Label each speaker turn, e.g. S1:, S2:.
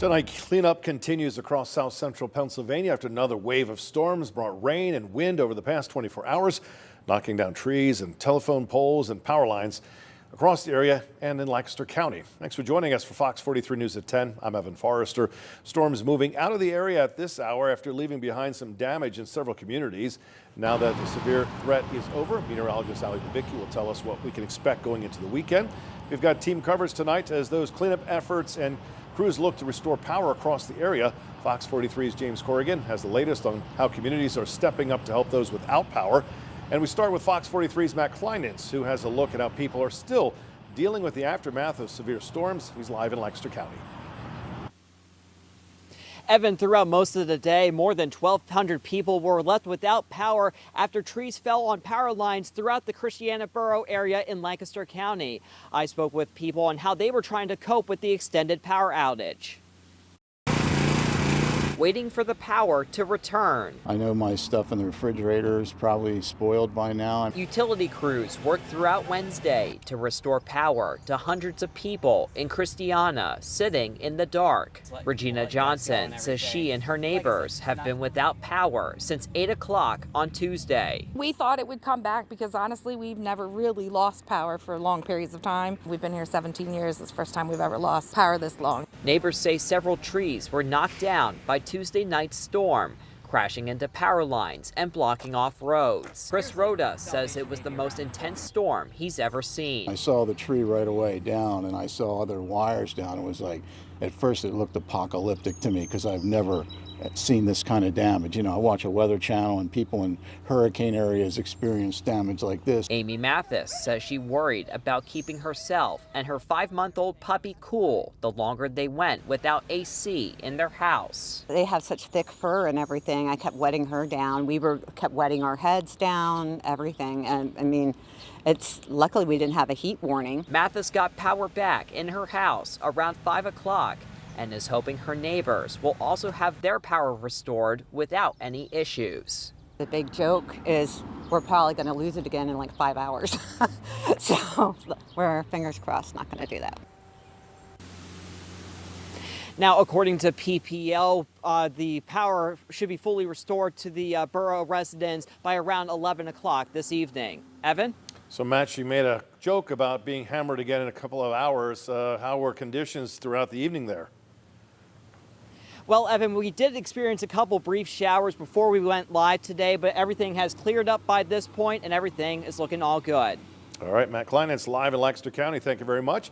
S1: Tonight, cleanup continues across south central Pennsylvania after another wave of storms brought rain and wind over the past 24 hours, knocking down trees and telephone poles and power lines across the area and in Lancaster County. Thanks for joining us for Fox 43 News at 10. I'm Evan Forrester. Storms moving out of the area at this hour after leaving behind some damage in several communities. Now that the severe threat is over, meteorologist Ali Babicki will tell us what we can expect going into the weekend. We've got team coverage tonight as those cleanup efforts and crews look to restore power across the area. Fox 43's James Corrigan has the latest on how communities are stepping up to help those without power. And we start with Fox 43's Matt Kleinitz, who has a look at how people are still dealing with the aftermath of severe storms. He's live in Lancaster County.
S2: Evan, throughout most of the day, more than 1,200 people were left without power after trees fell on power lines throughout the Christiana Borough area in Lancaster County. I spoke with people on how they were trying to cope with the extended power outage. Waiting for the power to return.
S3: I know my stuff in the refrigerator is probably spoiled by now.
S2: Utility crews worked throughout Wednesday to restore power to hundreds of people in Christiana sitting in the dark. Regina Johnson says she and her neighbors have been without power since 8 o'clock on Tuesday.
S4: We thought it would come back because honestly, we've never really lost power for long periods of time. We've been here 17 years. It's the first time we've ever lost power this long.
S2: Neighbors say several trees were knocked down by Tuesday night's storm, crashing into power lines and blocking off roads. Chris Roda says it was the most intense storm he's ever seen.
S3: I saw the tree right away down and I saw other wires down. It was like, at first it looked apocalyptic to me because I've never seen this kind of damage. You know, I watch a weather channel and people in hurricane areas experience damage like this.
S2: Amy Mathis says she worried about keeping herself and her 5-month-old puppy cool the longer they went without AC in their house.
S5: They have such thick fur and everything. I kept wetting her down. We kept wetting our heads down, everything. And I mean, luckily we didn't have a heat warning.
S2: Mathis got power back in her house around 5 o'clock and is hoping her neighbors will also have their power restored without any issues.
S5: The big joke is we're probably going to lose it again in like 5 hours. So we're fingers crossed not going to do that.
S2: Now, according to PPL, the power should be fully restored to the borough residents by around 11 o'clock this evening. Evan?
S1: So, Matt, you made a joke about being hammered again in a couple of hours. How were conditions throughout the evening there?
S2: Well, Evan, we did experience a couple brief showers before we went live today, but everything has cleared up by this point and everything is looking all good.
S1: All right, Matt Kleinitz live in Lancaster County. Thank you very much.